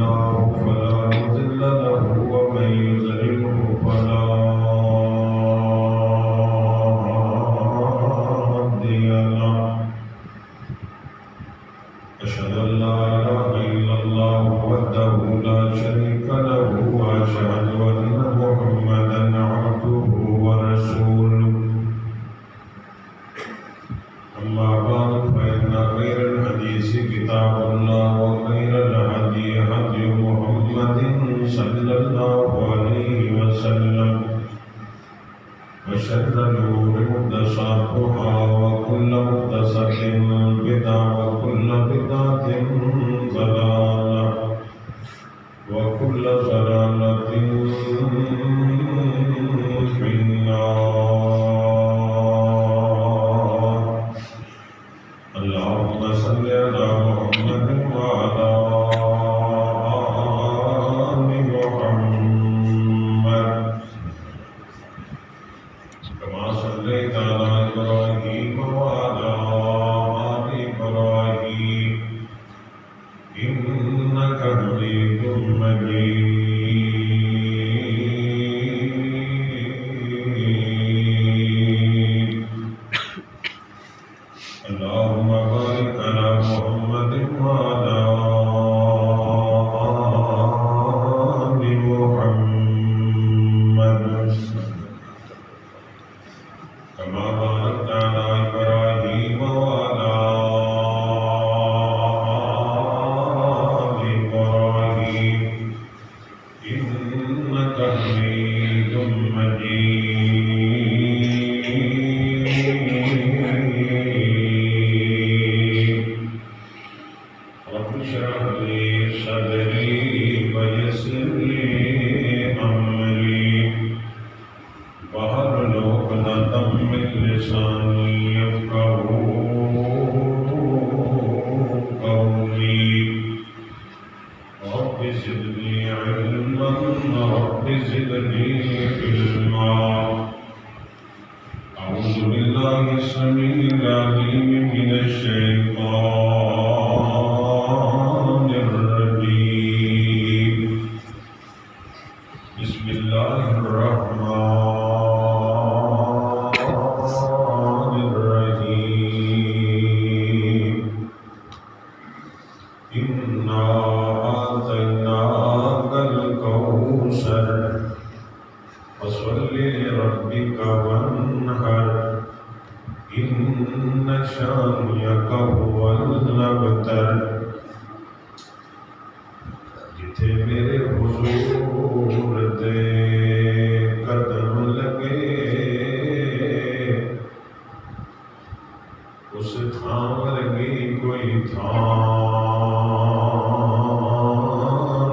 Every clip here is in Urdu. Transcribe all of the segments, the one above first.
الله فلا مضل له ومن يضلله فلا هادي له أشهد أن لا إله إلا الله وحده لا شريك له وأشهد أن محمدا عبده ورسوله أما بعد فإن خير الحديث كتاب الله وخير الهدي هدي محمد صلى الله عليه وسلم وشر الأمور محدثاتها وكل محدثة بدعة وكل بدعة ضلالة وكل ضلالة في النار. اللهم صل على محمد وعلى آل محمد كما صليت على إبراهيم وعلى آل إبراهيم إنك حميد مجيد. اللهم بارك على محمد وعلى آل محمد كما باركت على إبراهيم وعلى آل إبراهيم إنك حميد مجيد. رب اشرح لي صدري ويسر لي أمري واحلل عقدة من لساني يفقهوا قولي. رب زدني علما رب زدني علما. أعوذ بالله السميع العليم من الشيطان الرجيم. بسم الله الرحمن الرحيم. إنا أعطيناك الكوثر فصل لربك وانحر إن شانئك هو الأبتر. جتھے میرے حضور دے قدم لگے اس تھان ورگی کوئی تھان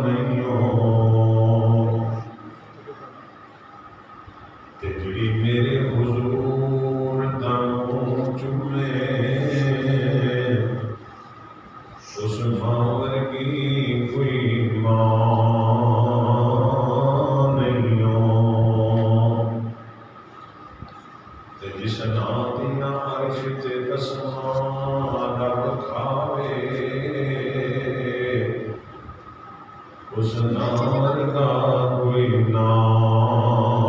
نہیں ہو تے جڑی میرے حضور دا منہ چومے اس ماں ورگی کوئی ماں نہیں ہو تے جس نام دیا عرش تے قسماں رب کھاوے اس نام ورگا کوئی نام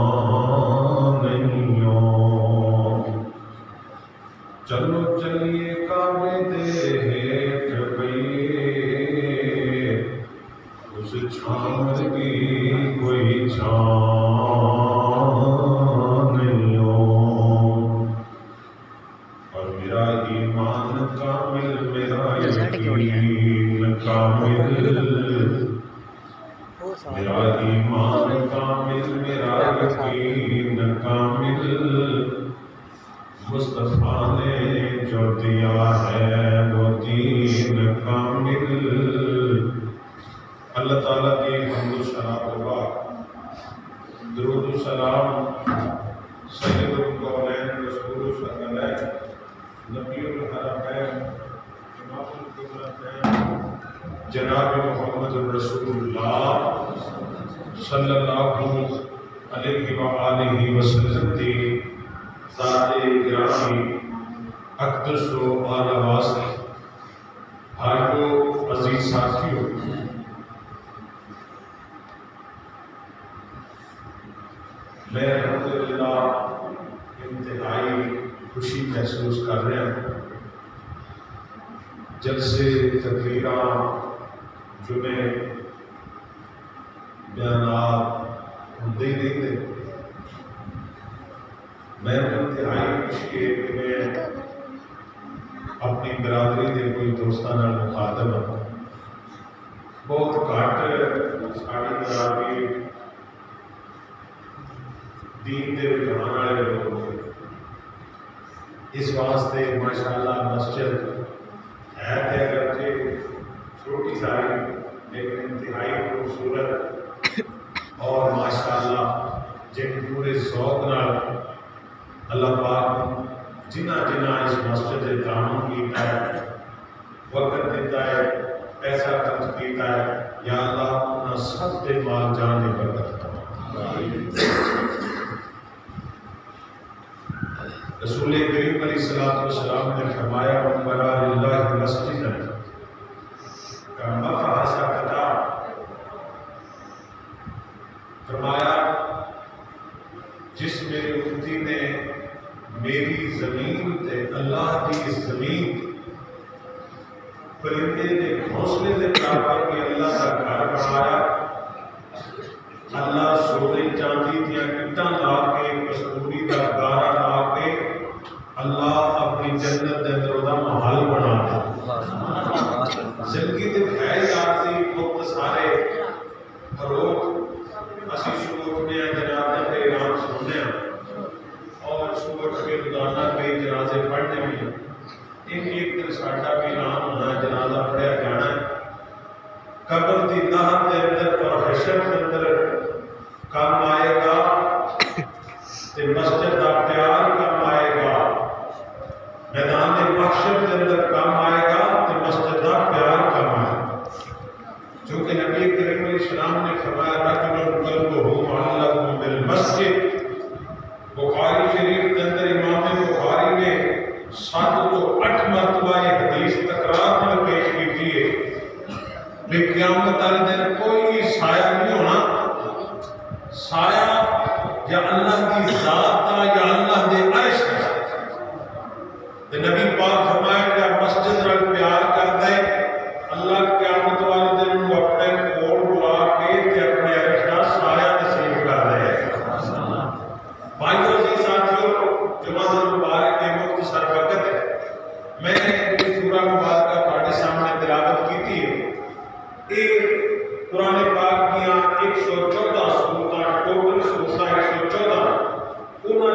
نہیں ہو. چلو چلیے کعبے دے ہیٹھ بئیے اس چھان ورگی کوئی چھان نہیں ہو. اور میرا ایمان کامل میرا یقین کامل میرا ایمان کامل میرا یقین کامل مصطفیٰ نے جو دیا ہے وہ دین کامل. اللہ تعالیٰ کی حمد و ثنا و درود و سلام سید الکونین رسول الثقلین نبی الحرمین امام القبلتین جناب محمد رسول اللہ صلی اللہ علیہ وآلہ وسلم کی ذات گرامی اقدس و اعلیٰ واسطے بھائیوں عزیز ساتھیوں میں الحمدللہ انتہائی خوشی محسوس کر رہا ہوں۔ جلسے تقریراں جمعے بیانات ہوندے ہی نہیں تھے۔ میں انتہائی خوشی ہے کہ میں اپنی برادری کے کوئی دوستوں مخاطب ہوں۔ بہت گھٹ ساری برادری دین کے رجحان والے لوگ ہیں۔ اس واسطے ماشاءاللہ مسجد ہے تے اگرچہ چھوٹی ساری لیکن انتہائی خوبصورت اور ماشاءاللہ جن پورے ذوق نال اللہ پاک جنہ اس مسجد کے تعاون کیتا ہے، وقت دیتا ہے، پیسہ خرچ کیتا ہے، یا اللہ انہاں سب دے مال جان دی برکت رسول کریم علیہ السلام نے فرمایا من بنا للہ مسجدا کمرفع سکتا، فرمایا جس میری امتی نے میری زمین تے اللہ کی اس زمین پرندے کے گھونسلے کے برابر کے اللہ کا گھر بنایا، اللہ سونے چاندی دیا اٹاں لا کے کستوری کا گارا لا کے اللہ اپنی جنت کے اندر دا محل بنا دیا۔ زندگی کے ہے یاد سی وقت سارے روز اسی صبح اٹھنے جنازے کے اعلان سننے اور صبح اٹھ کے روزانہ کئی جنازے پڑھنے بھی ایک دن ساڈا بھی اعلان ہونا ہے، جنازہ پڑھیا جانا ہے۔ قبر دی تہت کے اندر اور حشر کے اندر کام آئے گا تے مسجد کا پیار کام آئے گا، میدان محشر کے اندر کام آئے گا تے مسجد کا پیار کام آئے گا۔ چونکہ نبی کریم علیہ السلام نے فرمایا رجل قلبہ معلق بالمسجد، بخاری شریف کے اندر امام بخاری نے 7 تو 8 مرتبہ یہ حدیث تکرار میں پیش کی ہے کہ قیامت والے دن کوئی سایہ نہیں ہونا، سایہ یا اللہ کی ذات کا یا اللہ دے عرش کا۔ تے نبی پاک فرمایا کہ مسجد نال پیار کردا ہے اللہ قیامت والے دن کو اپنے کول بلا کے تے اپنے عرش کا سایہ نصیب کردا ہے۔ بھائیو جی ساتھیو، جمعہ مبارک کے مختصر وقت ہے، میں نے سورہ مبارکہ تہاڈے سامنے تلاوت کی ہے۔ یہ قرآن پاک دیاں 114 سورتاں، ٹوٹل سورتاں 114، انہاں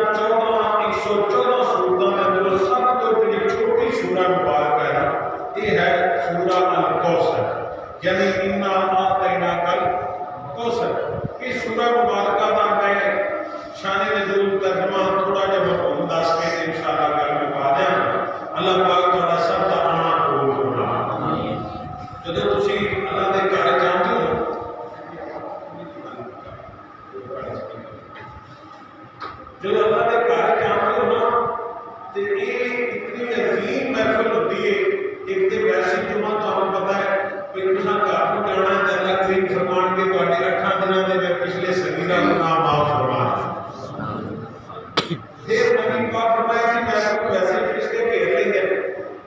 114 سورتاں کے اندر سب تو بڑی چھوٹی سورہ مبارکہ ہے، یہ ہے سورہ الکوثر، یعنی انا اعطیناک الکوثر۔ اس سورہ مبارکہ دا میں شان نزول ترجمہ تھوڑا جہا مفہوم دس کے انشاءاللہ کل میں پا دیا۔ اللہ پاک تہاڈا سب دا آنا قبول فرمائے۔ جدوں تسی اللہ دے گھر جاندے ہو، جدوں اللہ دے گھر جاندے ہو نا تے یہ اتنی عظیم محفل ہوتی ہے۔ ایک تے ویسے جمعہ تمہیں پتہ ہے کہ تساں گھر نوں جانا ہے تے اللہ کریم فرمان کے تہاڈے 8 دناں دے میں پچھلے صغیرہ گناہ معاف فرما دے۔ پھر نبی پاک فرمایا سی میں کو ویسے فرشتے گھیر لیں گے،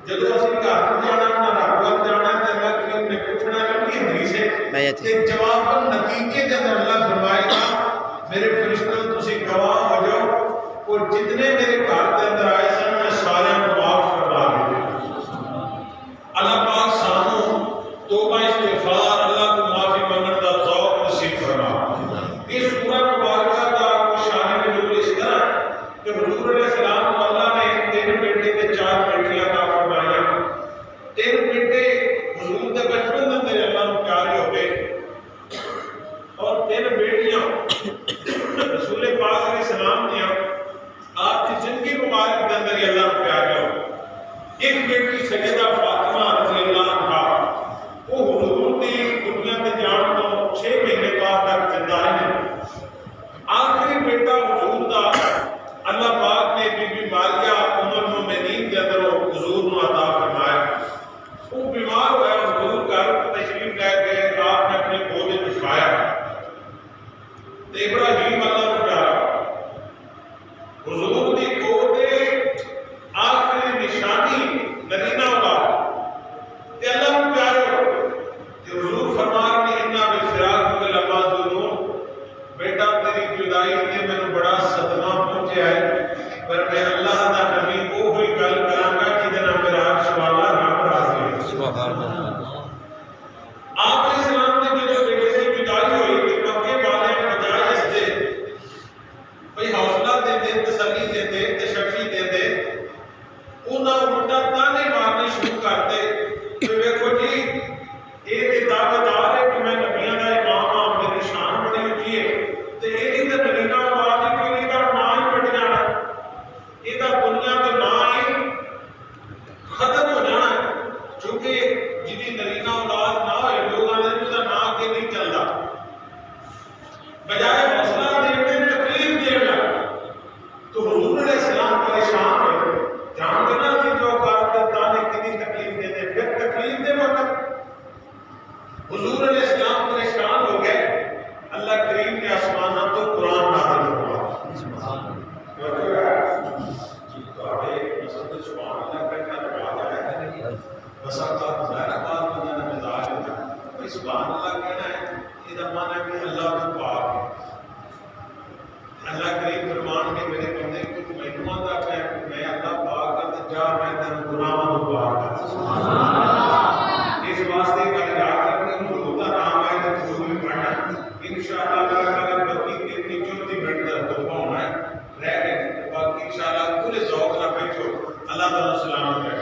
جدوں اسی گھر نوں جانا ہے نا رب ول جانا ہے تے اللہ کریم نے پوچھنا ہے کہ حدیث ہے تے جواب نتیجے کے اندر اللہ فرمائے گا میرے فرشتوں تسی گواہ ہو جاؤ اور جتنے میرے گھر کے اندر آئے سن میں سارے کو معاف کروا دیا۔ اللہ پاک سانوں توبہ استغفار اللہ کو معافی مانگنے کا ذوق نصیب فرما۔ اس سورہ مبارکہ کا شان نزول اس طرح کہ حضور علیہ السلام کو اللہ نے 3 بیٹے تے 4 بیٹیاں عطا فرمائیاں۔ 3 بیٹے حضور دے بچپن دے اندر اللہ نوں پیارے ہو گئے اور 3 بیٹیاں رسول پاک علیہ السلام نے آپ کی زندگی مبارک کے اندر اللہ نوں پیارے ہو۔ ایک بیٹی سیدہ فاطمہ رضی اللہ کیونکہ جی نرینہ اولاد نہ ہوئے لوگ آنے کا نہ کے نہیں چلتا بجائے حوصلہ دینے تکلیف دینا تو حضور علیہ السلام پریشان ہوئے جان دینا کہ جو کارکردہ نے کتنی تکلیف دیتے پھر تکلیف دے وقت حضور علیہ السلام پریشان ہو گئے اللہ کریم نے آسمانہ تو قرآن نازل ہوا سبحان اللہ کہنا رواج ہے بس آپ ظاہرہ بات بنانا مزاج ہوتا ہے سبحان اللہ کہنا ہے یہ مانا کہ اللہ کو پاک ہے اللہ کریم فرمان کے میرے بندے کچھ مہینوں کا میں اللہ پاک کا جا میں تن گناہوں کو پاک کر اس واسطے کا یاد رکھیں حضور کا نام ہے تو حضور میں پڑھنا انشاءاللہ اگر بقی کے نیچے منٹ کا تو ہونا ہے رہ گئے باقی انشاءاللہ پورے ذوق نہ بیٹھو اللہ تعالی سلام کرے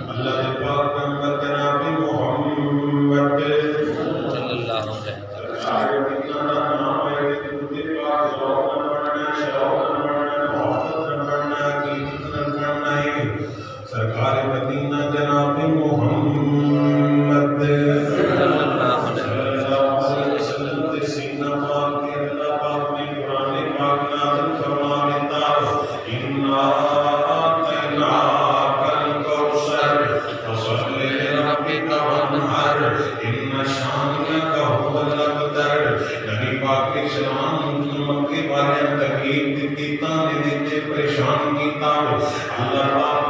اللہ دے پاک پیغمبر جناب محمد صلی اللہ علیہ وسلم سرکار مدینہ جناب محمد صلی اللہ علیہ وسلم دے سینہ پاک کے اللہ پاک نے قرآن پاک نازل فرما دیتا انا اعطیناک الکوثر فصل لربک وانحر ان شانئک هو الابتر نبی پاک کے سلام مکے والے تکلیف دیتی تانے دیتے پریشان کیتا اللہ پاک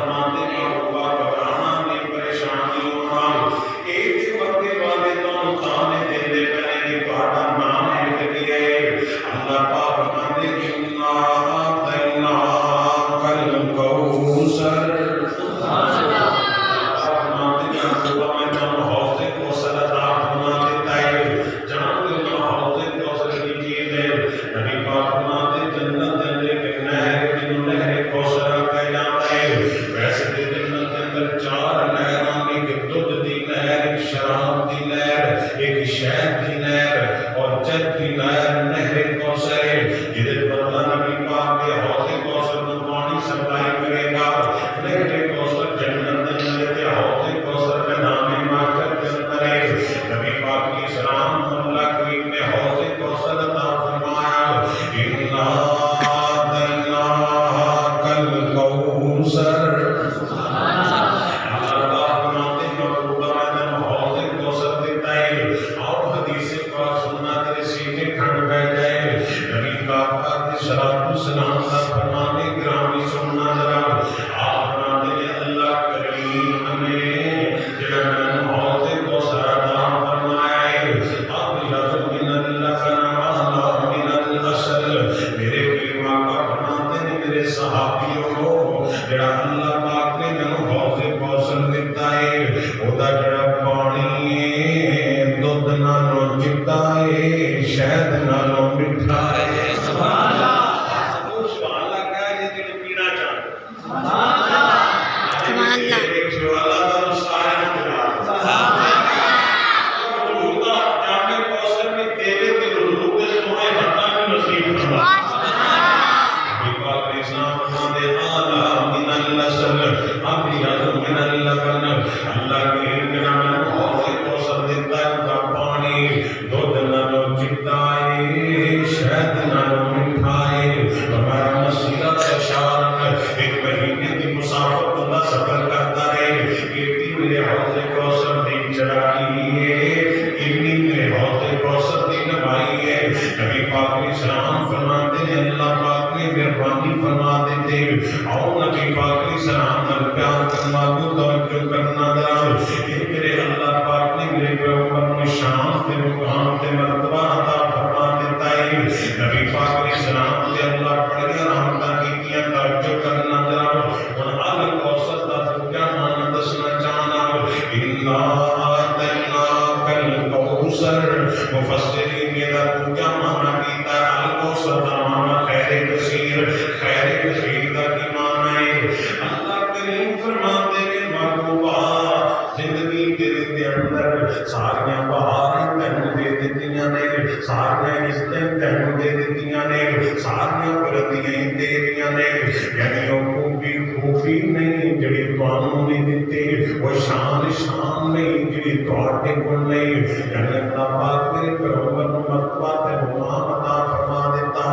تانوں نہیں دتے، وہ شان نہیں جڑی تواڈے کول نہیں، یعنی اللہ پاک میرے پیغمبر نوں مرتبہ تے مقام عطا فرما دیتا۔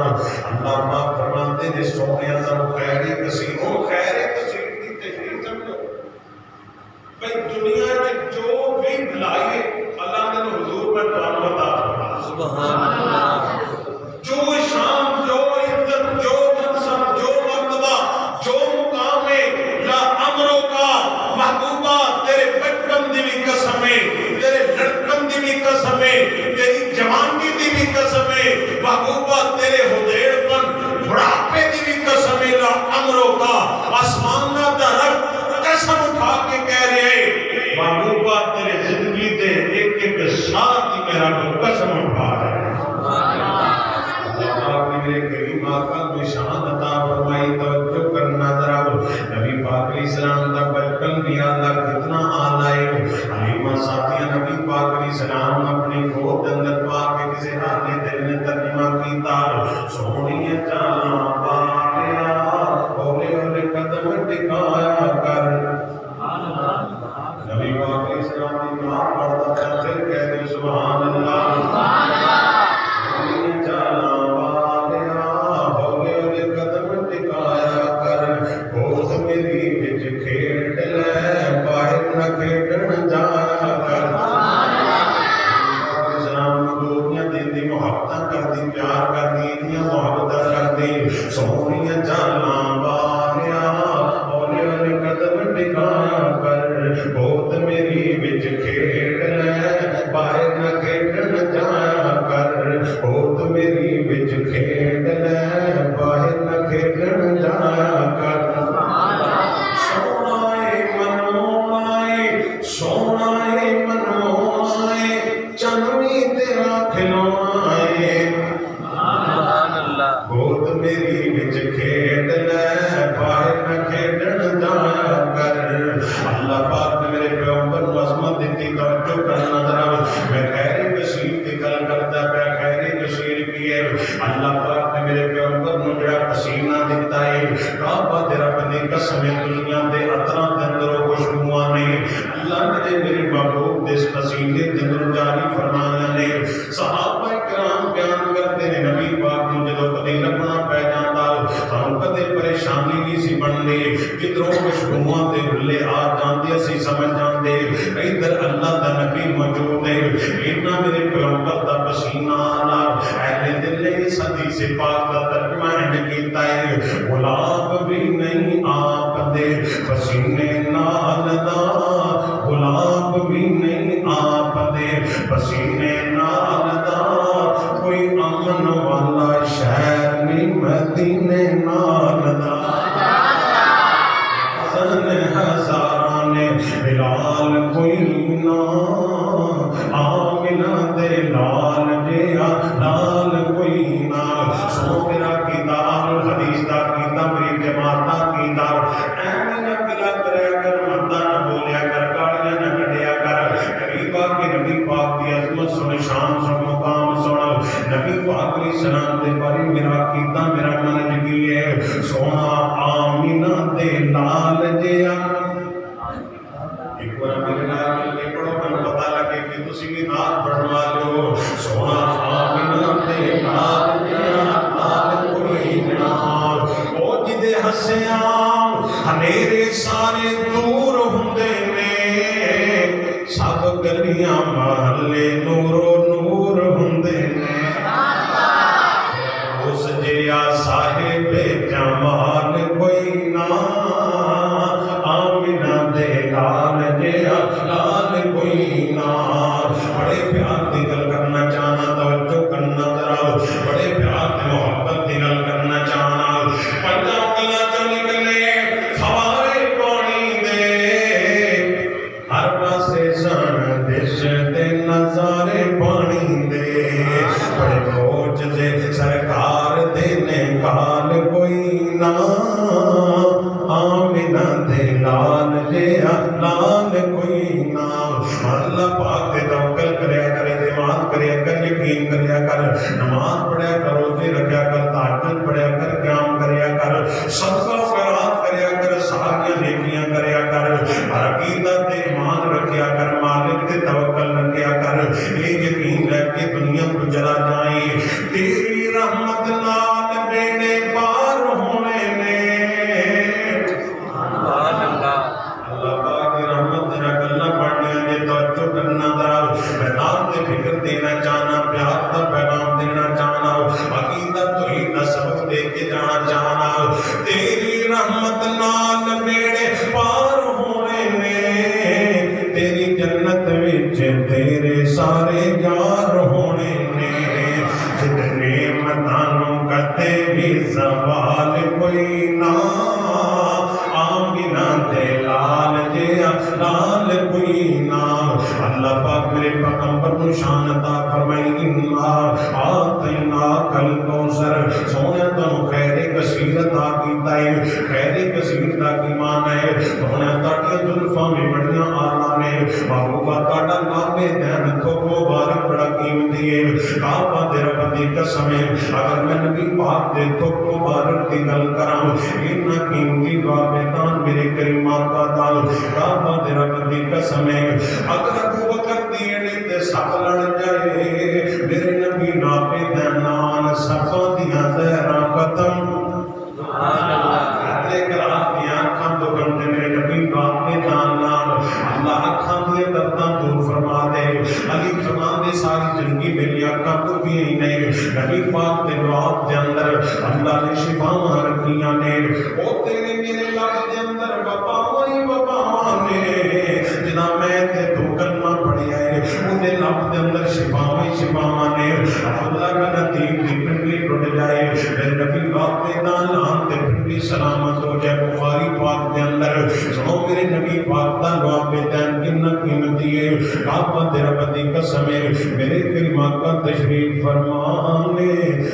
اللہ پاک فرماتے نے سونے دا خیر کثیر، او خیر کثیر کی تشریح سمجھو بھئی دنیا وچ جو بھی بھلائی اللہ نے حضور میں تانوں عطا فرما، سبحان اللہ، جو شان، جو عزت، جو منصب، جو مرتبہ، جو مقام ہے، لا امروں کا محبوبہ تیرے بچپن دی بھی قسم ہے، تیرے لڑکپن دی بھی قسم ہے، تیری جوانی دی بھی قسم ہے، محبوبہ تیرے ہدیڑ پن بڑھاپے دی بھی قسم ہے، لا امروں کا آسمانہ دا رب قسم اٹھا کے کہہ رہے ہیں محبوبہ تیرے زندگی دے ایک ایک ساتھ ہی میرا قسم اٹھا رہے ہیں۔ اللہ نے میرے کریم آقا میں شان عطا فرمائی، توجہ کرنا ذرا، نبی پاک علیہ السلام دا بچپن بھی اللہ کتنا آلہ ہے، حلیمہ ساتھیہ نبی پاک علیہ السلام اپنی گود اندر پاک کے کسی حالی دل نے ترجمہ کیتا، سونی چالاں پالیا ہولے ہولے قدم ٹکایا کر، نبی پاک علیہ السلام کی ماں پڑھتا تھا، پھر کہہ دی سبحان اللہ، سونی چالاں اللہ پاک نے میرے پیغمبر نو جڑا پسینہ دیتا ہے، کعبہ دے رب دی قسم دنیا دے عطراں دے اندر خوشبوواں نے اللہ نے میرے محبوب دے پسینے دے اندر جاری فرمایا نے۔ صحابہ کرام بیان کرتے ہیں نبی پاک نو جدوں کدی لبنا پے جاندا سانوں کدے پریشانی نہیں سی بننی، کدھروں خوشبوواں دے ہلے آ جاندے اسی سمجھ جاندے ادھر اللہ دا نبی موجود ہے، اتنا میرے پیغمبر دا پسینہ آنا اہل دل نے اس حدیث پاک کا ترجمہ نے کیتا ہے، گلاب بھی نہیں آپ دے پسینے نال دا، گلاب بھی نہیں آپ دے پسینے نال دا، کوئی امن والا شہر نہیں مدینے نال دا، حسن ہزاراں نے بلال کوئی نہ، آمنہ دے لال جیا لال کوئی نہ، سو میرا کتاب الحدیث دا کتاب میری جماعتہ کتاب ایمیں نہ کلا کریا کر، مردہ نہ بولیا کر، گاڑیاں نہ کٹیا کر، قریبا کے نبی پاک دی عظمت سن، شان سن، مقام سن، نبی پاک علیہ السلام دے بارے میرا کتاب میرا منج کی ہے، سونا آمینہ دے لال جیا، ایک بار میرے نال مل کے پڑھو میں پتہ لگے کہ تسی بھی نال پڑھوا لو، سونا آمینہ دے لال جیا لال کوئی نہ، او جدے ہسیاں ہنیرے سارے دور ہوندے نے، سب گلیاں محلے نورو نور ہوندے نے، اس جیا صاحب جمال کوئی نہ، آمینہ دے لال جیا لال کوئی نہ، بڑے پیار دی گل کرنا چاہنا، توجہ کرنا ذرا، بڑے پیار دی محبت دی گل کرنا چاہنا، پنجاں گلاں چوں نکلے فوارے پانی دے، ہر پاسے سن دش دے نظارے پانی دے، بڑے معجزے سرکار دے نے کال کوئی نہ، آمینہ دے لال جیا لال کوئی نہ، اللہ پاک دے توکل کریا کر، اعتماد کریا کر، یقین کریا کر، نماز پڑھیا کر، روزے رکھیا کر، تہجد پڑھیا کر، قیام کریا کر، صدقہ خیرات کریا کر، ساریاں نیکیاں کریا کر، توجہ کرنا ذرا بیدار تے فکر دینا چاہنا پیار دا پیغام دینا چاہنا عقیدت توحید دا سبق دے کے جانا چاہنا تیری رحمت نال بیڑے پار ہونے نے تیری جنت وچ تیرے سارے یار ہونے نے جتنے متانوں کتے بھی سوال کوئی نہ آمینہ دے لال جیا لال کوئی نہ اللہ پاک میرے پیغمبر کو شان عطا فرمائی انا آتینا کل کوثر سونے تو خیر کثیر عطا کیتا ہے خیر کثیر دا کی مان ہے سونے تاڑی زلفاں میں بڑیاں آلہ نے محبوبہ تاڑا نابے دین تو مبارک بڑا قیمتی ہے کعبہ دے رب دی قسم ہے اگر میں نبی پاک دے تو مبارک دی گل کراں اتنا قیمتی بابے دان میرے کریم آقا دال کعبہ دے رب دی قسم ہے اگر ابو بکر دی اڑی تے سب لڑ جائے میرے نبی نابے دینان سباں دیاں زہراں ختم سبحان اللہ ایک رات دیاں اکھاں تو گندے میرے نبی نابے دینان اللہ اکھاں دی درداں دور فرما دے علی فرما دے ساری زندگی میری اکھاں تو بھی ہی نہیں نبی پاک دے دعات دے اندر اللہ نے شفاواں رکھیاں نے او تیرے میرے لب دے اندر وباواں نے جنا میں تے تو کلمہ پڑھیا ہے اودے لب دے اندر شفاواں نے اللہ کا نتیب دی پنڈلی ٹوٹ جائے میرے نبی پاک دے دالان تے پنڈلی سلامت ہو جائے بخاری پاک دے اندر سنو میرے نبی پاک دا دعا پہ دین کتنا قیمتی ہے کعبہ دے رب دی قسم ہے میرے کریم آقا تشریف فرمانے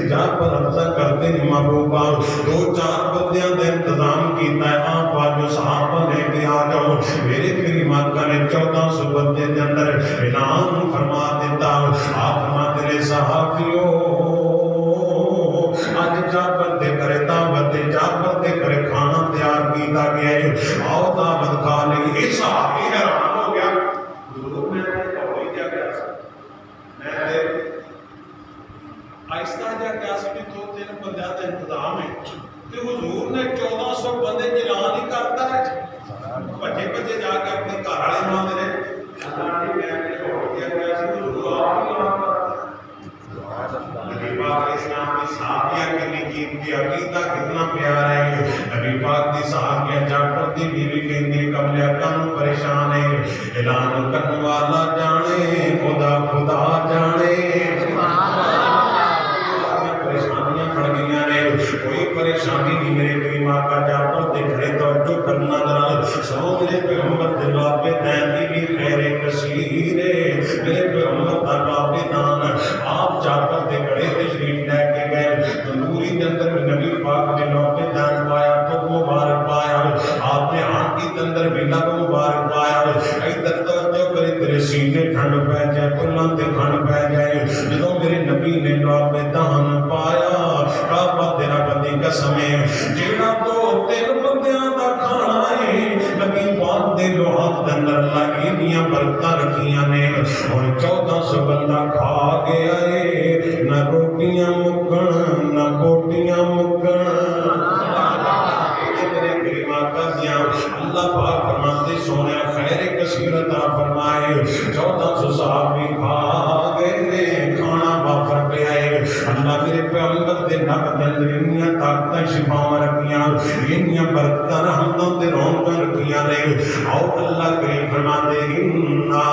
جا پر افضا کرتے ہیں محبوبہ دو چار بندیاں دے انتظام کیتا ہے آپ آجو صحابہ لے کے آ جاؤ میرے کریم آقا نے 1400 بندے دے اندر اعلان فرما دیتا آپ فرما تیرے صحابیوں آج جا بندے کرے دعوت جا بندے کرے کھانا تیار کیتا گیا ہے آؤ دعوت کھا لیں یہ صحابی حیران ہو گیا حضور میں نے توڑی کیا کیا سا میں نے آہستہ جا کیا سکتی تو تین بندیاں دا انتظام ہے کہ حضور نے 1400 بندے اعلان ہی کرتا ہے بچے بچے جا کے اپنے گھر والے مان دے اللہ نے میں نے توڑ دیا گیا سی حضور آپ ہی اعلان نبی پاک اسلام کی صحابیہ کتنی قیمتی عقیدہ کتنا پیارا ہے نبی پاک دی صحابیہ جا کر دی بیوی کہندی کملے کن پریشان ہے اعلان کرنے والا جانے خدا خدا جانے پریشانیاں پڑ گئیاں نے کوئی پریشانی نہیں میرے کریم آقا جا پر دیکھنے توجہ کرنا ذرا سنو میرے پیغمبر دلوا پہ دین دی بھی خیر کثیر ہے میرے پیغمبر دلوا پہ دان آپ جا کر دے بڑے تشریف لے کے گئے تندوری کے اندر نبی پاک نے لوٹے دان پایا تو مبارک پایا آپ نے آنٹی کے اندر بھی لب مبارک پایا ادھر توجہ کرے تیرے سینے ٹھنڈ پہ جائے کلان تے ٹھنڈ پہ جائے جدوں میرے نبی نے لوٹے دان پایا کعبہ تیرا بندی قسم ہے جیڑا تو تین بندیاں دا کھانا ہے نبی پاک دے لوہات دے اندر اللہ اتنیاں برکتاں رکھیاں نے اور 1400 بندہ کھا گیا ہے نہ روٹیاں مکن نہ بوٹیاں مکن اللہ پاک فرماتے سونے خیر کثیر عطا فرمائے 1400 صحابی کھا گئے کھانا وافر پہ آئے اللہ میرے پیغمبر دے نب دل انیاں طاقتیں شفاواں رکھیاں انیاں برکتاں رحمتاں تے رونقاں رکھیاں نے آؤ اللہ کریم فرماتے انا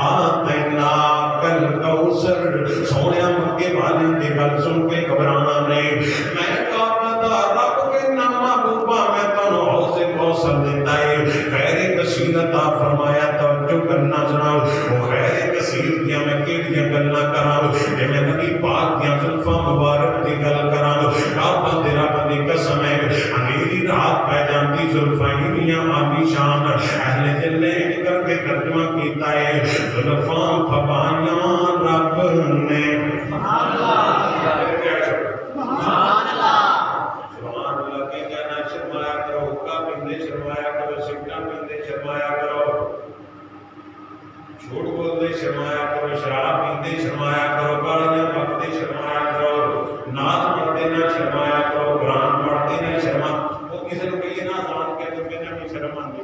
آتینا کل کوثر سونے مکے والے دی گل سن کے گھبرانا نہیں میں کعبہ دا رب کے نام محبوبہ میں تانوں حوض کوثر دیتا ہے خیر کثیر عطا فرمایا توجہ کرنا سناؤ وہ خیر کثیر دیا میں کیڑیاں گلاں کراں کہ میں نبی پاک دیا زلفاں مبارک دی گل کراں کعبہ تیرا بندی قسم ہے اندھیری رات پہ جاندی زلفاں انیاں عالی شان اہل دل نے کر کے ترجمہ کیتا ہے زلفاں پھپائیاں رب نے سبحان اللہ سبحان اللہ سبحان اللہ کہ کہنا شرمایا کرو حقہ پیندے شرمایا کرو سگٹاں پیندے شرمایا کرو جھوٹ بولتے شرمایا کرو شراب پیندے شرمایا کرو گالیاں بکتے شرمایا کرو نعت پڑھتے نہ شرمایا کرو قرآن پڑھتے نہ شرما وہ کسی کو کہیے نہ آزان کہتے ہیں کہ نہیں شرم آندی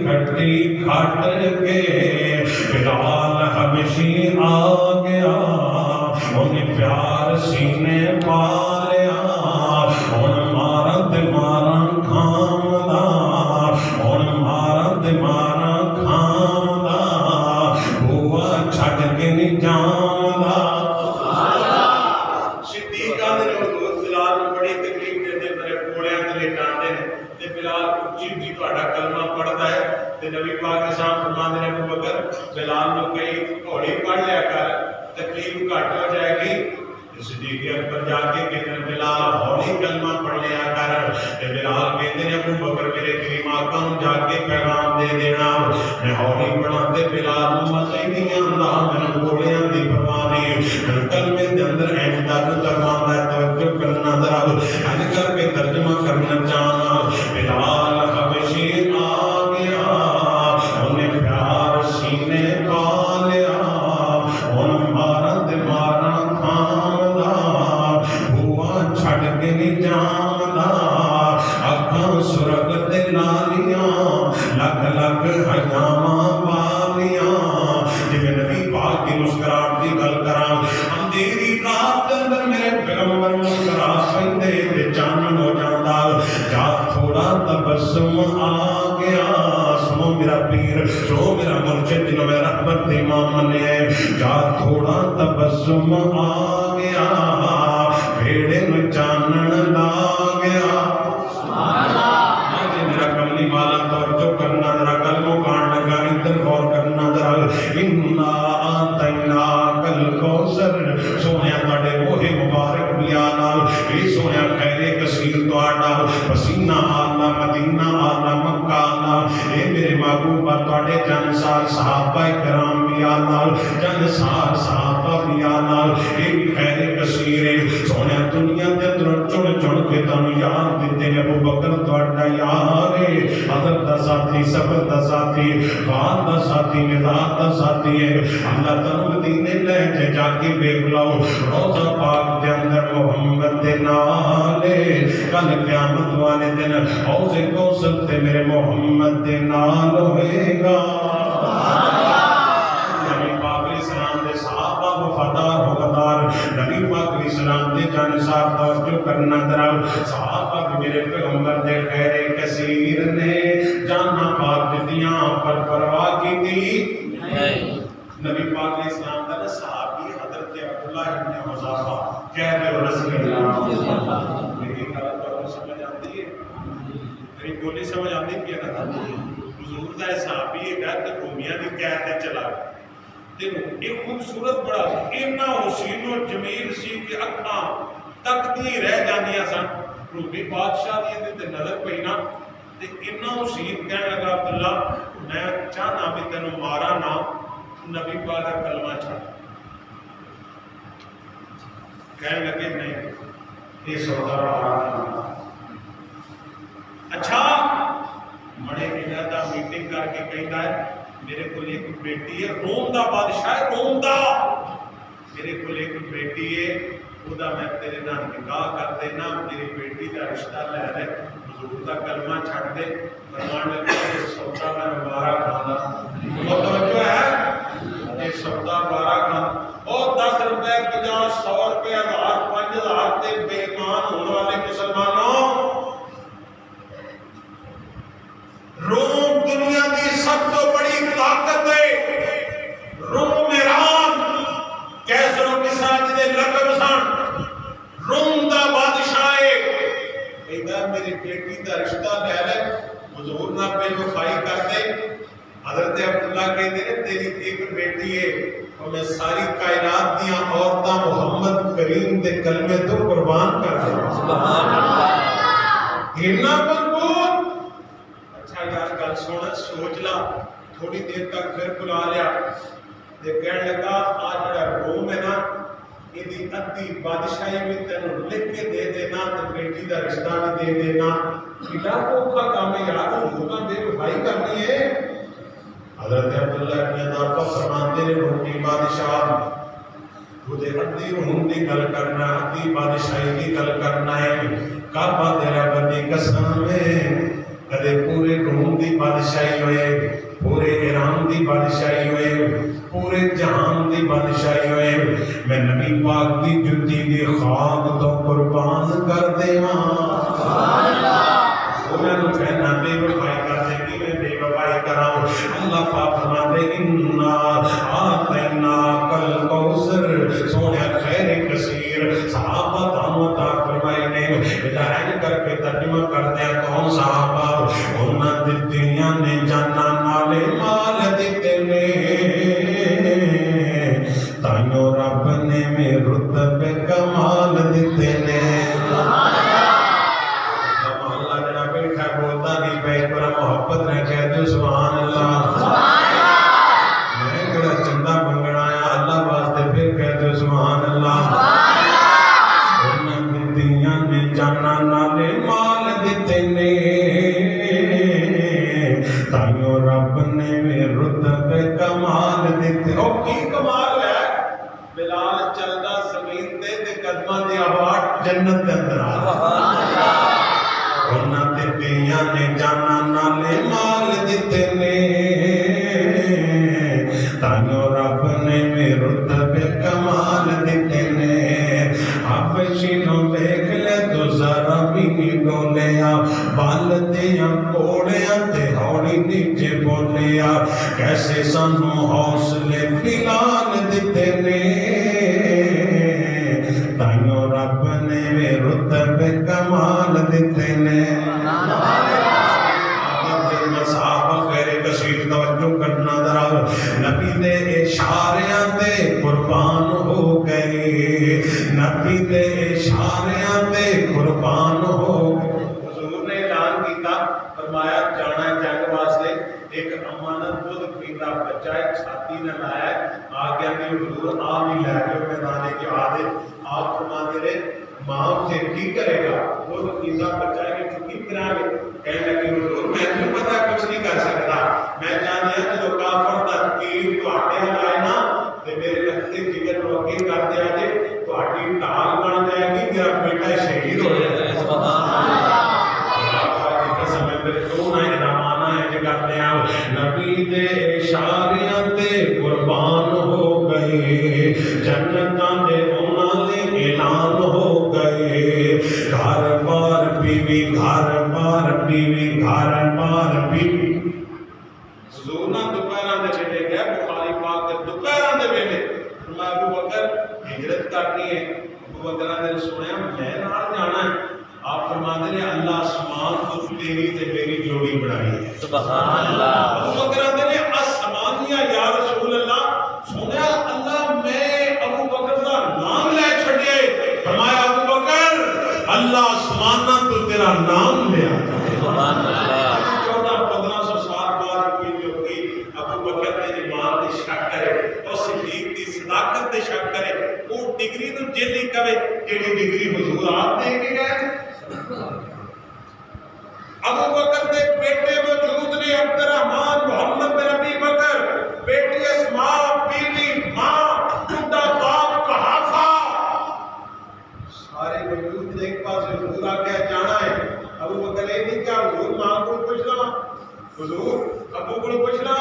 کھٹی کھٹ کے بلال حبشی آ گیا انہیں پیار سینے پا لیا ان مارا مارا کھامدا ان مارا کھامدا ہوا چھٹ کے نہیں جامدا صدیقہ دے لوگ بلال کو بڑی تکلیف دیتے میرے کوڑیاں تے لٹاندے نے تے بلال اچھی اچھی تہاڈا کلمہ پڑھدا ہے تے نبی پاک نے صاحب فرماندے نے ابو بکر بلال نو کئی ہولی پڑھ لیا کر تکلیف گھٹ ہو جائے گی صدیق اکبر جا کے کہتے ہیں بلال ہولی کلمہ پڑھ لیا کر تے بلال کہتے ہیں ابو بکر میرے کریم آقا نو جا کے پیغام دے دینا میں ہولی پڑھا تے بلال نو مزے نہیں آندا میں گولیاں دی پرواہ نہیں کلمے دے اندر احمد ترمان ہے توجہ کرنا ذرا ہن کر کے ترجمہ کرنا چاہنا بلال حبشی آ گیا انہیں پیار سینے پا لیا ان مارا کھامدا ہوا چھٹ کے نہیں جامدا اکھاں سرخ تے لالیاں لگ لگ حیاواں والیاں جویں نبی پاک دی مسکراہٹ دی گل کراں اندھیری رات دے اندر میرے پیغمبر مسکرا پیندے تے چانن ہو جاندا جا تھوڑا تبسم آ گیا سنو میرا پیر سنو میرا مرشد جنہوں میں رحمت امام منے جا تھوڑا تبسم آ گیا بھیڑے میں چانن لا گیا میرا کملی والا توجہ کرنا ذرا کلموں کان لگا ادھر غور کرنا ذرا انا آتینا کل کوثر سونے تاڑے روح مبارک بیا نال اے سونے خیر کثیر تواڈا پسینہ آلا مدینہ آلا مکہ آلا اے میرے محبوب تواڈے جانسار صحابہ کرام بیا نال جانسار صحابہ بیا نال اے خیر کثیر سونے دنیا دے اندر چن چن کے تانوں یاد دتے ابو بکر تواڈا یار حضرت دا ساتھی سفر دا ساتھی غار دا ساتھی مزاج دا ساتھی ہے اللہ تانوں مدینے لے کے جا کے ویکھ لو روضہ پاک دے اندر محمد دے نال کل قیامت والے دن حوض کوثر تے میرے محمد دے نال ہوئے گا نبی پاک علیہ السلام دے صحابہ وفادار ہوگدار نبی پاک علیہ السلام دے جانسار توجہ کرنا ذرا صحابہ کے میرے پیغمبر دے خیر کثیر نے جانا پاک دتیاں پر پرواہ کی تھی نبی پاک علیہ السلام دا صحابی حضرت عبداللہ ابن حذافہ کہہ دے رسول اللہ میری بات تو سمجھ آتی ہے میری بولی سمجھ آتی ہے نا حضور دا صحابی ہے کہ رومیاں دی قید تے چلا گیا ایک خوبصورت بڑا اتنا حسین و جمیل سی کہ اکھاں تکتی رہ جاندیاں سن رومی بادشاہ دی تے نظر پئی نا تے اتنا حسین کہنے لگا عبداللہ میں چاہنا بھی تینوں مارا نہ نبی پاک کا کلمہ چھڑ کہنے لگے نہیں یہ سودا رہا اچھا بڑے انہدا میٹنگ کر کے کہتا ہے میرے کو ایک بیٹی ہے روم دا بادشاہ ہے روم دا میرے کو ایک بیٹی ہے خدا میں تیرے نام نکاح کر دینا میری بیٹی کا رشتہ لے لے حضور دا کلمہ چھڑ دے فرمان لگے یہ سودا میں مبارک کھانا وہ توجہ ہے یہ سودا مبارک کھانا اور 10 روپے 50 100 روپے 1000 5000 تے بے ایمان ہونے والے مسلمانوں روم دنیا کی سب تو بڑی طاقت ہے روم ایران کیسر و کسرا جدے لقب سن روم دا بادشاہ کہتا میری بیٹی دا رشتہ لے لے حضور نہ بے وفائی کر دے حضرت عبداللہ کہتے ہیں تیری ایک بیٹی ہے اور میں ساری کائنات دیاں عورتاں محمد کریم دے کلمے تو قربان کر دے سبحان اللہ اتنا مضبوط اچھا یار گل سوچ لا تھوڑی دیر تک پھر بلا لیا تے کہنے لگا آ جڑا روم ہے نا یہ ادھی بادشاہی بھی تینوں لکھ کے دے دینا تے بیٹی دا رشتہ بھی دے دینا کیا اوکھا کام ہے یار حضور نے بے وفائی کرنی ہے حضرت عبداللہ ابن حذافہ فرماتے ہیں رومی بادشاہ خود ادھی روم دی گل کرنا ادھی بادشاہی دی گل کرنا ہے کعبہ تیرا بدی قسم ہے کدے پورے روم دی بادشاہی ہوئے، پورے ایران دی بادشاہی ہوئے، پورے جہان دی بادشاہی ہوئے، میں نبی پاک دی جُتی دی خاک تو قربان کر دیواں۔ انہاں نوں کہنا بے وفائی کر دے گی، میں بے وفائی کراں۔ اللہ پاک فرماندے انا آتیناک الکوثر، سونے خیر کثیر صحابہ تانوں عطا فرمائے نے۔ ہدایت کر کے ترجمہ کر دیا کون صحابہ؟ انہاں دتیاں نے جاناں نالے مال دتے نے، تائیوں رب نے میں رتبے کمال دتے نے۔ بولتا نہیں پہ پر محبت نے کہہ دے سبحان اللہ، میں کڑا چندہ منگنا ہے اللہ واسطے، پھر کہہ دے سبحان اللہ۔ انہاں دتیاں نے جانا نالے مال دتے نے، تائیوں رب نے میں رتبے کمال دتے۔ او کی کمال ہے؟ بلال چلدا زمین تے قدماں دی آواز جنت دے اندر آ۔ انہاں دتیاں نے جانا نالے مال دتے نے، تائیوں رب نے میں رتبے کمال دتے نے۔ حبشی نوں دیکھ لے تو ذرا بھی نہیں ڈولیا، بال دیاں کوڑیاں تے ہوڑی نیچے بولیا، کیسے سانوں حوصلے بلال دتے نے، تائیوں رب نے میں رتبے کمال دتے نے۔ صحابہ خیر کثیر توجہ کرنا ذرا، نبی دے اشاریاں تے قربان ہو گئے، نبی دے اشاریاں تے قربان ہو گئے۔ حضور نے اعلان کیتا، فرمایا جانا ہے جنگ واسطے، ایک امانت دودھ پیتا بچہ ایک ساتھی نے لایا ہے، آ گیا کہ حضور آپ ہی لے گئے میدان جہاد۔ آپ فرماتے رہے ماں سے کی کرے گا، وہ پیتا بچہ ہے کہ چھٹی کرا گے، کہنے لگے حضور میں نہیں پتا کچھ نہیں کر سکتا، میں جانتے ہیں جو کافر دا تیر تو آٹے لائے نا تے میرے لگتے جگر رو کے کر دیا جے تو آٹی ڈال بن جائے گی، میرا بیٹا شہید ہو جائے گا۔ سبحان اللہ، قسم ہے میرے کون ہے رامانا ہے جو کرتے ہیں نبی دے اشاریاں تے قربان ہو گئے، جنتاں دے انہاں دے اعلان ہو گئے، گھر بار بیوی گھر بار بیوی گھر بار بیوی۔ حضور نہ دوپہراں دے ویلے گئے بخاری پاک دے دوپہراں دے ویلے، فرمایا ابو بکر ہجرت کرنی ہے، ابو بکر نے سنیا میں نال جانا ہے، آپ فرماتے ہیں اللہ آسمان کو تیری تے میری جوڑی بنائی ہے۔ سبحان اللہ۔ ابو بکر نے آسمانیہ یا رسول اللہ سنیا اللہ میں ابو بکر دا نام لے چھڑے، فرمایا ابو بکر اللہ آسمانہ تو تیرا نام لے آتا ہے۔ سبحان اللہ۔ 1400-1500 سال بعد کوئی ہوگی ابو بکر نے ایمان دی شک کرے اور صدیق دی صداقت دی شک کرے، وہ ڈگری تو جے نہیں کہے کیڑی ڈگری حضور آپ دے کے گئے۔ ابو بکر دے بیٹے موجود نے، عبد الرحمن محمد بن ابی بکر، بیٹی اسماء بیوی ماں بڈھا باپ قحافہ، سارے موجود نے، ایک پاس حضور آ کے جانا ہے۔ ابو بکر یہ نہیں کیا حضور ماں کو پوچھنا، حضور ابو کو پوچھنا،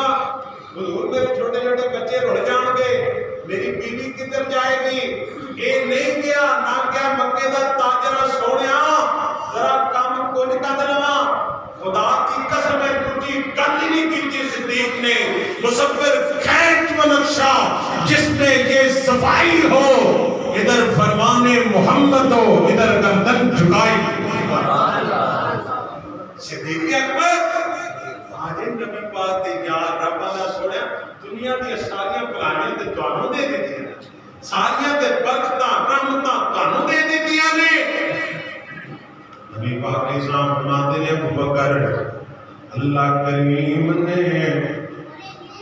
حضور میرے چھوٹے چھوٹے بچے رڑ جان گے، میری بیوی کدھر جائے گی؟ یہ نہیں کیا نہ کیا مکے دا تاجرہ سونیا ذرا کام کچھ کر لوا، خدا کی قسم ہے تجھی گل ہی نہیں کی صدیق نے، مصور کھینچ و نقشہ جس میں یہ صفائی ہو، ادھر فرمان محمد ہو ادھر گردن جھکائی۔ صدیق اکبر آج نبی پاک دے یار رب اللہ سوڑیا دنیا دی ساریاں بلائیں تے تانوں دے دیتی ہیں، ساریاں تے برکتاں رحمتاں تانوں دے دیتی ہیں۔ نبی پاک علیہ السلام فرماتے ہیں ابو بکر اللہ کریم نے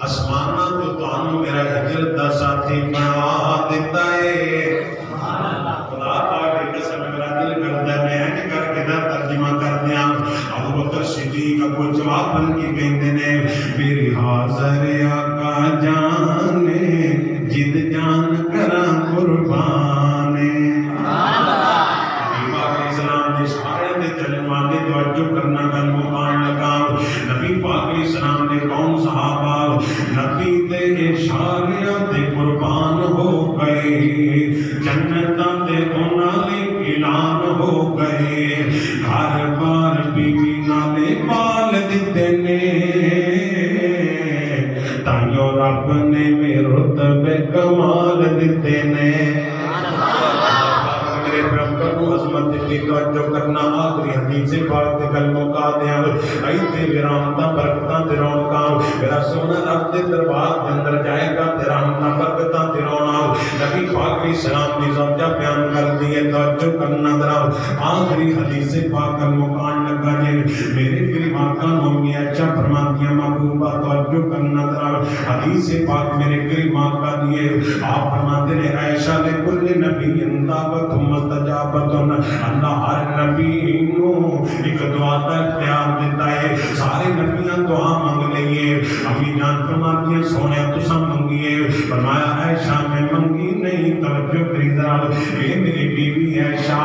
آسمانہ تو تانوں میرا ہجرت دا ساتھی بنا دیتا ہے۔ خدا پاک کی قسم میرا دل کرتا ہے میں نے کر کے دا ترجمہ کر دیا۔ ابو بکر صدیق کو جواب بن کے کہتے ہیں میری حاضر آقا جانے جد جان کراں قربانے۔ نبی پاک علیہ السلام نے سارے دے چلن والے توجہ کرنا گل مکان لگا۔ نبی دے اشاریاں تے قربان ہو گئے جنتاں تے انہاں لئی اعلان ہو گئے ہر بار بیوی نالے بال دتے نے تائیوں رب نے میرے رتبے کمال دتے نے عظمت دی توجہ کرنا آخری حدیث پاک تے گل مکا دیاں ایتھے رحمتاں برکتاں تے رونقاں میرا سونا رب دے دربار دے اندر جائے گا تے رحمتاں برکتاں تے رونقاں نبی پاک علیہ السلام دی زوجہ بیان کر دی ہے توجہ کرنا ذرا آخری حدیث پاک گل مکان لگا جے میرے پیری آقا امی عائشہ فرماتی ہیں محبوبہ توجہ کرنا ذرا حدیث پاک میرے پیری آقا دیے آپ فرماتے ہیں عائشہ نے کل نبی دعوت مستجابت اللہ ہر نبی نو ایک دعا دا اختیار دیتا ہے سارے نبیاں دعا مانگ لئیے امی جان فرماتی ہیں سونے تسا منگیے فرمایا عائشہ میں منگی نہیں توجہ کری ذرا اے میری بیوی عائشہ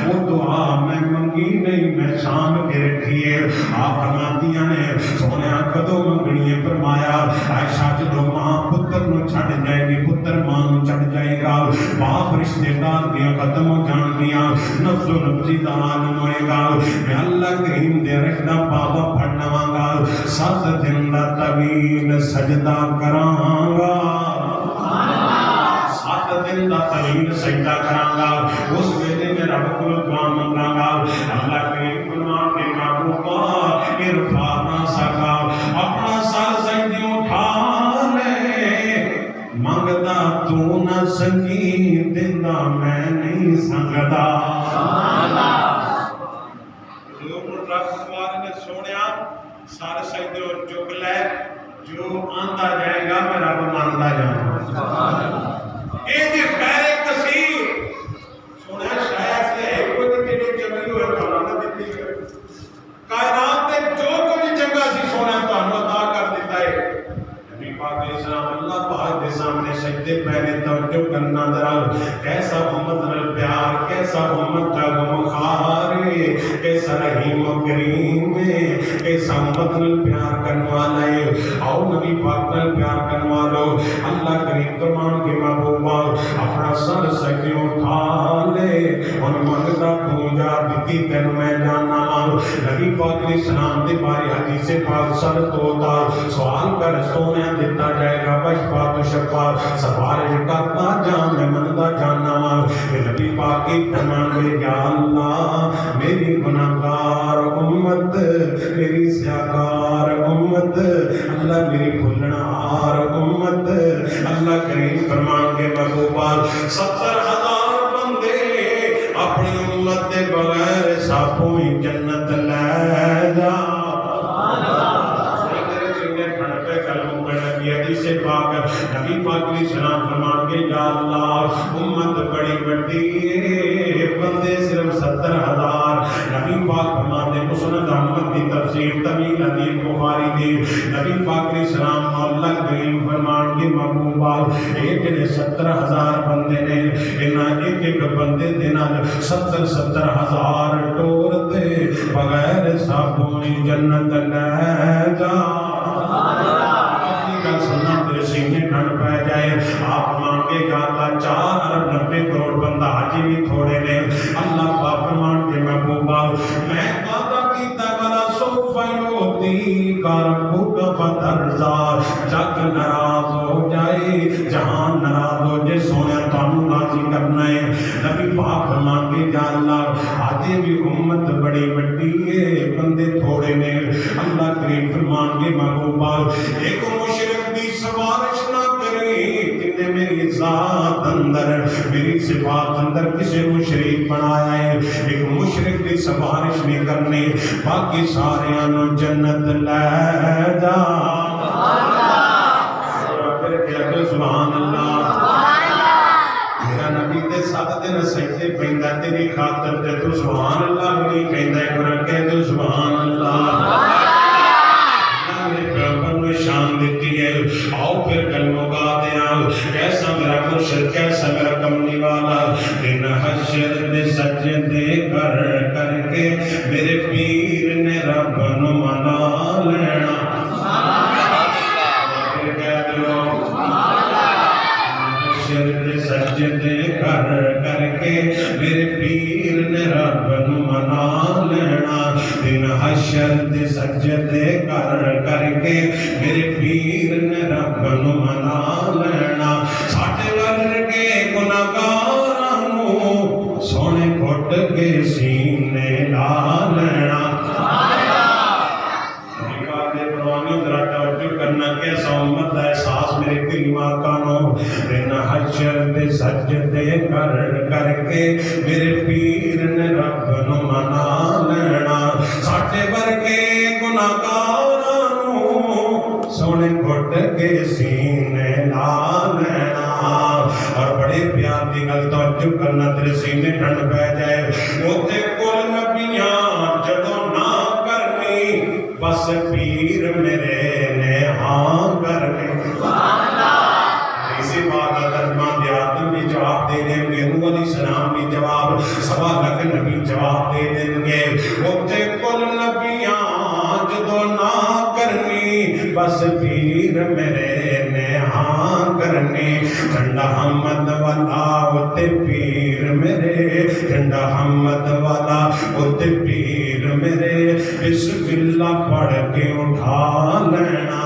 وہ دعا میں منگی نہیں میں شام کے رکھی ہے آپ فرماتی ہیں سونے کدو منگنی ہے فرمایا عائشہ جدو ماں پتر نو چھڑ جائے گی پتر ماں نو چھڑ جائے گا باپ رشتے دار دیا ختم ہو جان دیا نفس و نفسی دا عالم ہوئے گا میں اللہ کریم دے رشدہ بابا پڑھنا مانگا 7 دن دا طویل سجدہ کرانگا 7 دن دا طویل سجدہ کرانگا اس ویلے میں رب کو دعا مانگا اللہ کریم فرما کے محبوبہ ارفع راسکا اپنا سر سجدے اٹھا لے مانگدا تو نہ سنگی دندا میں نہیں سنگدا سونیا سارے سجدے اور چک لے جو آندا جائے گا میں رب ماندا جاؤں اے جی خیر کثیر سونیا شاید سے ہے کوئی تیرے چنگی ہوئے کھانا دیتی ہے کائنات نے جو کچھ چنگا سی سونیا تو عطا کر دیتا ہے نبی پاک علیہ السلام اللہ پاک کے سامنے سجدے پہلے توجہ کرنا ذرا کیسا محمد نال پیار کیسا محمد کا غمخوار کیسا رحیم و کریم کیسا محمد نال پیار کرنے والا ہے آؤ نبی پاک نال پیار کرنے والو اللہ کریم فرمان کے محبوبہ اپنا سر سجدے اٹھا لے اور منگتا پونجا دیتی تین میں جاننا مانو نبی پاک علیہ السلام دے باری حدیث پاک سر توتا سوال کر سونے دیتا جائے گا بشفا تو شفا سفارش کرتا جان میں منتا جاننا مانو نبی پاک کی فرمان میں یا اللہ میری گناہگار امت میری سیاکار امت اللہ میری بھولنہار امت اللہ کریم فرمان کے محبوبہ 70,000 بندے اپنی امت دے بغیر ساپوں ہی جنت لے جا حدیث پاک نبی پاک علیہ السلام فرمان کے یا اللہ امت بڑی بڑی بندے صرف 70,000 نبی پاک فرمان دے مسند احمد کی تفسیر طویل حدیث بخاری دی نبی پاک علیہ السلام اللہ کریم فرمان کے محبوبہ ایک نے 70,000 بندے نے انہاں ایک بندے دینا 70,000 ٹور دے بغیر ساپوں جنت لے جا سینے ٹھنڈ پہ جائے آپ مانگے جاتا 4 ارب 90 کروڑ بندہ حاجی بھی تھوڑے نے اللہ پاک مان کے محبوبہ میں وعدہ کیتا والا سوف یوتی کا ربو کا فترزا جگ ناراض ہو جائے جہان ناراض ہو جائے سونے تانوں راضی کرنا ہے نبی پاک مان کے جا اللہ حاجی بھی امت بڑی بڑی ہے بندے تھوڑے نے اللہ کریم فرمان کے محبوبہ ایک مشرک دی سفارش نہ کرے جنہیں میری ذات اندر میری صفات اندر کسی مشرک بنایا ہے ایک مشرک دی سفارش نہیں کرنے باقی سارے انو جنت لے جا سبحان اللہ میرا نبی تے 7 دن سجدے پیندا تیری خاطر تے تو سبحان اللہ میری کہندا ہے قرآن کہہ دو سبحان اللہ شان دیتی ہے آؤ پھر کلموں کا دیا کیسا میرا مرشد کیسا میرا کملی والا دن حشر میں سجدے کر کر کے میرے پیر نے رب نو منا لینا پھر کہہ دو شرد سجدے کر کے میرے پیر نے رب نو منا لینا دن حشر دے سجدے کر کے میرے پیر نے رب نو منا لینا ساڈے ورگے گناہگاراں نو سونے گھٹ کے سینے لا لینا کرنا کیسا امت ہے احساس میرے کریم آقا نو دن حشر دے سجدے کر کے میرے پیر نے رب نو منا لینا ساڈے ورگے گناہگاراں نو سونے گھٹ کے سینے لا لینا اور بڑے پیار دی گل توجہ کرنا تیرے سینے ٹھنڈ پہ جائے اوتے کل نبیاں جدوں نہ کرنی بس پیر میرے نے ہاں کرنے اسی بات کا ترجمہ دے آدم بھی جواب دے دیں گے نوح علیہ السلام بھی جواب سوا لکھ نبی جواب دے دیں گے اوتے کل نبیاں جدو نہ کرنی بس پیر میرے نے ہاں کرنی جھنڈا حمد والا اوتے پیر میرے جھنڈا حمد والا اوتے پیر میرے بسم اللہ پڑھ کے اٹھا لینا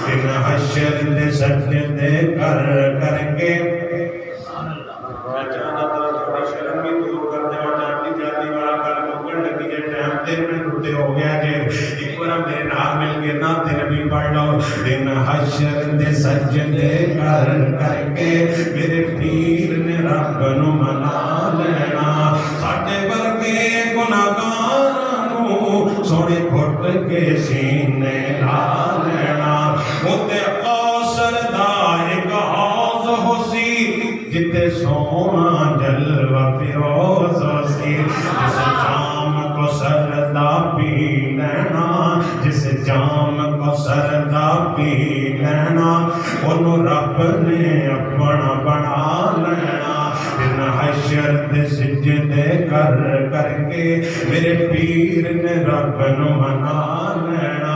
ان حشر دے سجدے کر کے میں چاہتا تھا تھوڑا شرم بھی دور کر دے اور جاتی جاتی والا کل مکن لگی جے ٹائم دن میں ٹوٹے ہو گیا جے ایک بار میرے نام مل کے نہ تیرے بھی پڑھ لو ان حشر دے سجدے کر کے میرے پیر نے رب نو منا لینا ساڈے ورگے گناہگاراں نو سونے گھٹ کے سینے لا لینا اوتے کوثر دا ایک حوض ہو سی جتے سونا جلوہ فیروز ہو سی جس جام کو سردا پی لینا جس جام کو سردا پی لینا انہوں رب نے اپنا بنا لینا ان حشر دے سجدے کر کے میرے پیر نے رب نو منا لینا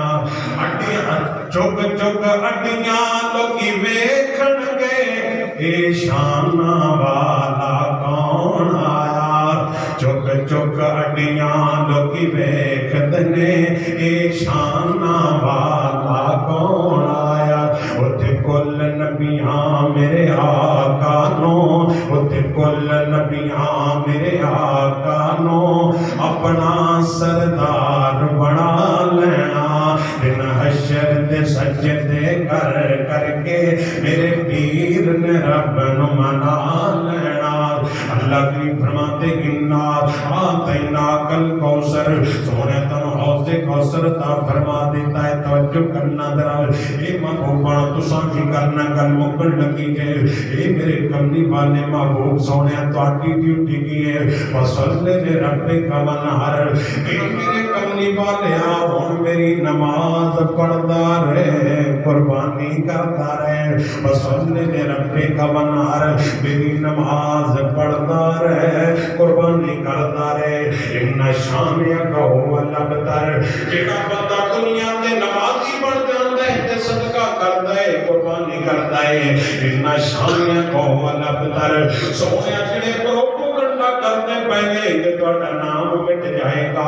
چک چک اڈیاں لوکی ویکھن گے اے شان والا کون آیا چک چک اڈیاں لوکی ویکھدنے اے شان والا کون آیا اوتھے کل نبیاں میرے آقا نو اوتھے کل نبیاں میرے آقا نو اپنا سردار بنا لینا ان حشر دے سجدے کر کے میرے پیر نے رب نو منا لینا اللہ کی فرماتے انا آتیناک الکوثر سونے تنو حوض کوثر عطا فرما دیتا ہے توجہ کرنا ذرا اے محبوباں تساں کی کرنا گل مکن لگی جے اے میرے کملی والے محبوب سونے تواڈی ڈیوٹی کی ہے وصلی لربک ونحر اے میرے کملی والے ہن میری نماز پڑھدا رہے قربانی کرتا رہے وصلی لربک ونحر میری نماز پڑھدا رہے قربانی کرتا رہے ان شانیک هو الابتر جڑا بندہ دنیا تے نمازی بن جاندا ہے تے صدقہ کردا ہے قربانی کردا ہے ان شانیک هو الابتر سونے جڑے پروپگنڈا کرتے پئے کہ تہاڈا نام مٹ جائے گا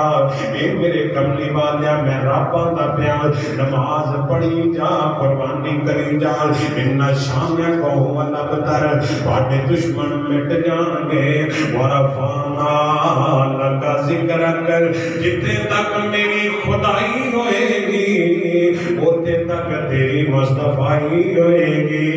اے میرے کملی والیا میں رباں دا پیار نماز پڑھی جا قربانی کری جا ان شانیک هو الابتر تہاڈے دشمن مٹ جان گے ورفعنا لک ذکرک جتنے تک میری خدائی ہوئے گی اوتے تک تیری مصطفائی ہوئے گی